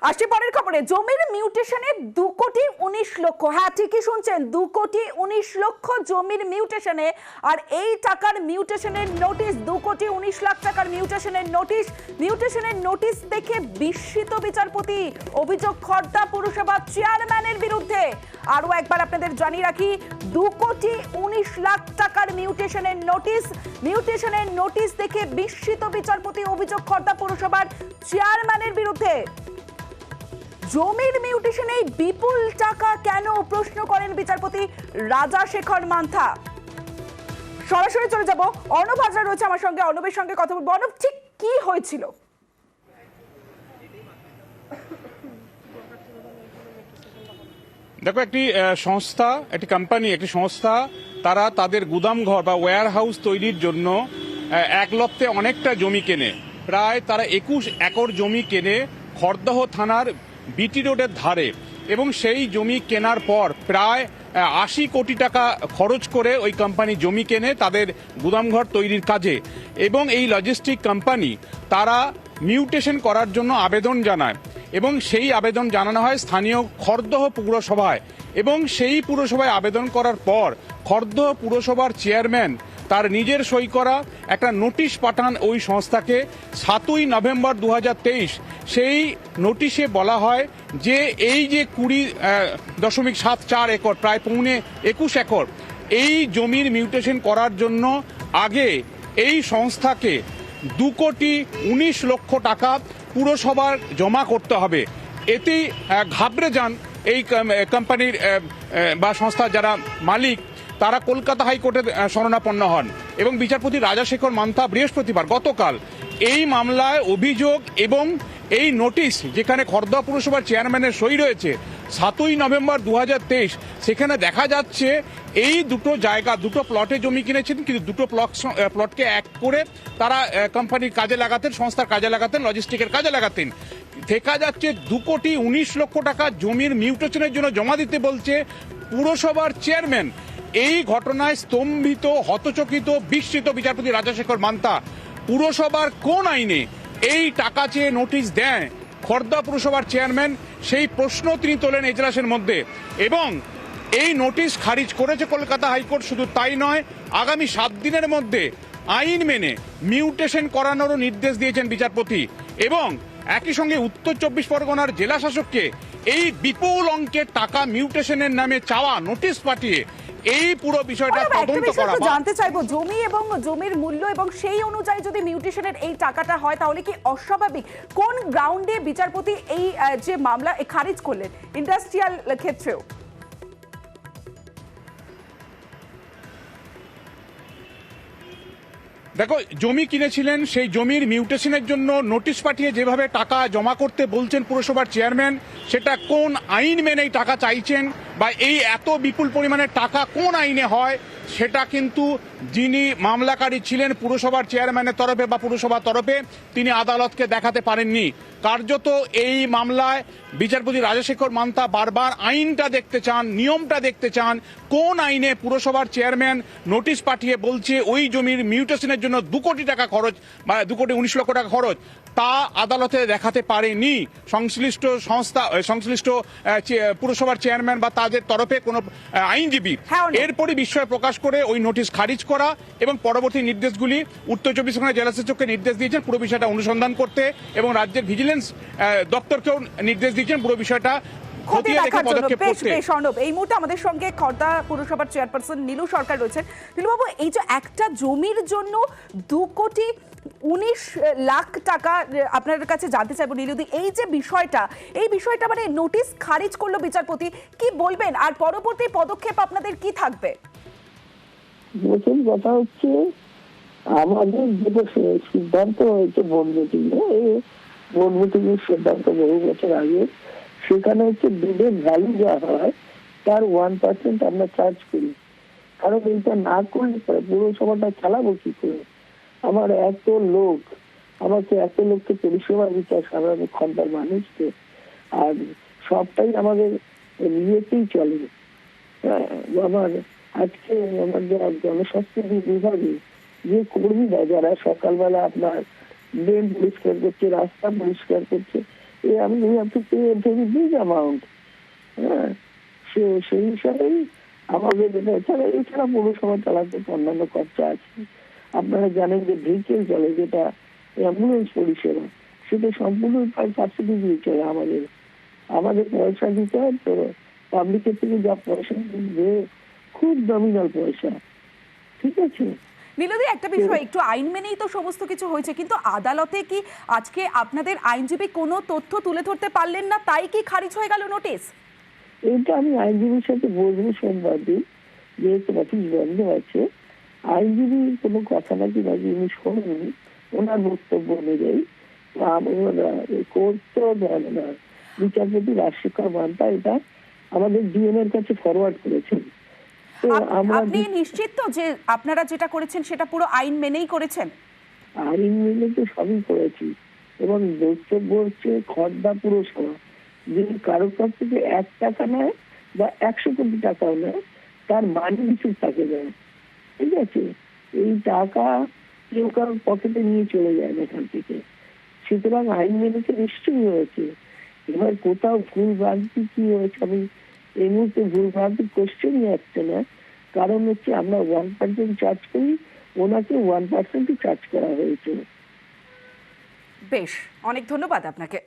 আসছে পরের খবরে। জমির মিউটেশনে 2,19,00,000, হ্যাঁ ঠিকই শুনছেন, 2,19,00,000 জমির মিউটেশনে। আর এই টাকার মিউটেশনের নোটিশ, 2,19,00,000 টাকার মিউটেশনের নোটিশ দেখে বিস্মিত বিচারপতি। অভিযোগ খড়দা পুরসভা চেয়ারম্যানের বিরুদ্ধে। আরো একবার আপনাদের জানিয়ে রাখি, 2,19,00,000 টাকার মিউটেশনের নোটিশ দেখে বিস্মিত বিচারপতি। অভিযোগ খড়দা পুরসভার চেয়ারম্যানের বিরুদ্ধে। জমির মিউটেশনে বিপুল টাকা কেন, প্রশ্ন করেন বিচারপতি রাজাশেখর মান্থা। সরাসরি চলে যাব, অর্ণব হাজরা রয়েছে আমার সঙ্গে, অর্ণবের সঙ্গে কথা বলবো। অর্ণব, ঠিক কি হয়েছিল? দেখো, একটি সংস্থা তারা তাদের গুদামঘর বা ওয়্যার হাউস তৈরির জন্য এক লত্তে অনেকটা জমি কেনে। প্রায় তারা 21 একর জমি কেনে খড়দহ থানার বিটি রোডের ধারে, এবং সেই জমি কেনার পর প্রায় 80 কোটি টাকা খরচ করে ওই কোম্পানি জমি কেনে তাদের গুদামঘর তৈরির কাজে। এবং এই লজিস্টিক কোম্পানি তারা মিউটেশন করার জন্য আবেদন জানায়, এবং সেই আবেদন জানানো হয় স্থানীয় খড়দহ পুরসভায়। এবং সেই পুরসভায় আবেদন করার পর খড়দহ পুরসভার চেয়ারম্যান তার নিজের সই করা একটা নোটিশ পাঠান ওই সংস্থাকে 7ই নভেম্বর 2023। সেই নোটিশে বলা হয় যে এই যে 20.74 একর, প্রায় 21 একর, এই জমির মিউটেশন করার জন্য আগে এই সংস্থাকে 2,19,00,000 টাকা পুরসভার জমা করতে হবে। এতেই ঘাবড়ে যান এই কোম্পানির বা সংস্থার যারা মালিক, তারা কলকাতা হাইকোর্টের শরণাপন্ন হন। এবং বিচারপতি রাজাশেখর মান্থা বৃহস্পতিবার গতকাল এই মামলায় অভিযোগ এবং এই নোটিশ, যেখানে খড়দহ পুরসভার চেয়ারম্যানের সই রয়েছে 7ই নভেম্বর 2023, সেখানে দেখা যাচ্ছে এই দুটো প্লটে জমি কিনেছেন, কিন্তু দুটো প্লটকে এক করে তারা কোম্পানির কাজে লাগাতেন, সংস্থার কাজে লাগাতেন, লজিস্টিকের কাজে লাগাতেন। দেখা যাচ্ছে 2,19,00,000 টাকা জমির মিউটেশনের জন্য জমা দিতে বলছে পুরসভার চেয়ারম্যান। এই ঘটনায় স্তম্ভিত, হতচকিত, বিস্মিত বিচারপতি রাজাশেখর মান্থা। পুরসভার কোন আইনে এই টাকা চেয়ে নোটিশ দেয় খড়দহ পুরসভার চেয়ারম্যান, সেই প্রশ্ন তিনি তোলেন এজলাসের মধ্যে। এবং এই নোটিশ খারিজ করেছে কলকাতা হাইকোর্ট। শুধু তাই নয়, আগামী 7 দিনের মধ্যে আইন মেনে মিউটেশন করানোরও নির্দেশ দিয়েছেন বিচারপতি। এবং একই সঙ্গে উত্তর 24 পরগনার জেলা শাসককে এই বিপুল অঙ্কের টাকা মিউটেশনের নামে চাওয়া নোটিশ পাঠিয়ে এই পুরো বিষয়টা তদন্ত করা। জানতে চাইবো, জমি এবং জমির মূল্য এবং সেই অনুযায়ী যদি মিউটেশনের এই টাকাটা হয়, তাহলে কি অস্বাভাবিক? কোন গ্রাউন্ডে বিচারপতি এই যে মামলা খারিজ করলেন ইন্ডাস্ট্রিয়াল ক্ষেত্রেও? দেখো, জমি কিনেছিলেন, সেই জমির মিউটেশনের জন্য নোটিশ পাঠিয়ে যেভাবে টাকা জমা করতে বলছেন পুরসভার চেয়ারম্যান, সেটা কোন আইন মেনে টাকা চাইছেন বা এই এত বিপুল পরিমাণের টাকা কোন আইনে হয়, সেটা কিন্তু যিনি মামলাকারী ছিলেন পুরসভার চেয়ারম্যানের তরফে বা পুরসভার তরফে, তিনি আদালতকে দেখাতে পারেননি। কার্যত এই মামলায় বিচারপতি রাজাশেখর মান্থা বারবার আইনটা দেখতে চান, নিয়মটা দেখতে চান। কোন আইনে পুরসভার চেয়ারম্যান নোটিশ পাঠিয়ে বলছে ওই জমির মিউটেশনের জন্য 2 কোটি টাকা খরচ বা 2,19,00,000 টাকা খরচ, তা আদালতে দেখাতে পারেনি সংশ্লিষ্ট পুরসভার চেয়ারম্যান বা তাদের তরফে কোনো আইনজীবী। এরপরই বিস্ময় প্রকাশ করে ওই নোটিশ খারিজ করা এবং পরবর্তী নির্দেশগুলি উত্তর 24 পরগনা জেলা শাসককে নির্দেশ দিয়েছেন পুরো বিষয়টা অনুসন্ধান করতে, এবং রাজ্যের ভিজিলেন্স দপ্তরকেও নির্দেশ দিয়েছেন পুরো বিষয়টা খতিয়ে দেখে পদক্ষেপ করতে। এই মুহূর্তে আমাদের সঙ্গে খড়দা পুরসভার চেয়ারপারসন নীলু সরকার রয়েছেন। নীলুবাবু, এই যে একটা জমির জন্য 2,19,00,000 টাকা আপনাদের কাছে জানতে চাইবো নীলুদি, এই যে বিষয়টা মানে নোটিশ খারিজ করলো বিচারপতি, কি বলবেন? আর পরবর্তী পদক্ষেপ আপনাদের কি থাকবে? প্রথম কথা হচ্ছে, আমাদের যেটা সিদ্ধান্ত হয়েছে বোর্ড মিটিংয়ের সিদ্ধান্ত বহু বছর আগে, সেখানে হচ্ছে দুধের ভ্যালু যা হয় তার 1% আমরা চার্জ করি। কারণ এইটা না করলে পুরসভাটা চালাবো কি করে? আমাকে এত লোককে পরিষেবা দিতে হয়, সাধারণ ঘন্টার মানুষকে, আর সবটাই আমাদের ইয়েতেই চলে। আজকে আমার জনস্বাস্থ্য বিভাগে যে কর্মীরা যারা সকালবেলা আপনার ড্রেন পরিষ্কার করছে, রাস্তা পরিষ্কার করছে, আমি have to pay very big amount. হ্যাঁ, সেই হিসাবেই আমাদের এছাড়া পৌরসভা চালাতে অন্যান্য খরচা আছে। আপনারা জানেন যে ভেহিকেল চলে, যেটা অ্যাম্বুলেন্স পরিষেবা, সেটা সম্পূর্ণ প্রায় সাবসিডি দিয়ে চলে। আমাদের পয়সা দিতে হয়, তো পাবলিকের থেকে যা পয়সা দিবে খুব নমিনাল পয়সা। ঠিক আছে। নীলদি, একটা বিষয়, একটু আইন মেনেই তো সমস্ত কিছু হয়েছে, কিন্তু আদালতে কি আজকে আপনাদের আইনজীবী কোনো তথ্য তুলে ধরতে পারলেন না, তাই কি খারিজ হয়ে গেল নোটিশ? এইটা আমি আইনজীবীর সাথে বসবো সোমবার দিন, যেহেতু অফিস বন্ধ আছে। আইনজীবী কোনো কথা নাকি উনি শোনেননি ওনার বক্তব্য অনুযায়ী। কোর্ট তো জানে না, বিচারপতি রাজশেখর মান্তা এটা আমাদের ডিএম এর কাছে ফরওয়ার্ড করেছেন। তো আপনি নিশ্চিত তো যে আপনারা যেটা করেছেন সেটা পুরো আইন মেনেই করেছেন? আইন মেনে তো সবই করেছি, এবং বক্তব্য হচ্ছে খড়দা পুরসভা যদি কারোর কাছ থেকে 1 টাকা নেয় বা 100 কোটি টাকাও নেয়, তার মানি কিছু থাকে যায়। ঠিক আছে, এই টাকা কেউ কারোর পকেটে নিয়ে চলে যায় না এখান থেকে। সুতরাং আইন মেনে তো নিশ্চয়ই হয়েছে। এবার কোথাও ভুল ভ্রান্তি কি হয়েছে, আমি এই মুহূর্তে ভুল ভ্রান্তি কোশ্চেনই আসছে না। কারণ হচ্ছে আমরা 1% চার্জ করি, ওনাকে 1% চার্জ করা হয়েছে। বেশ, অনেক ধন্যবাদ আপনাকে।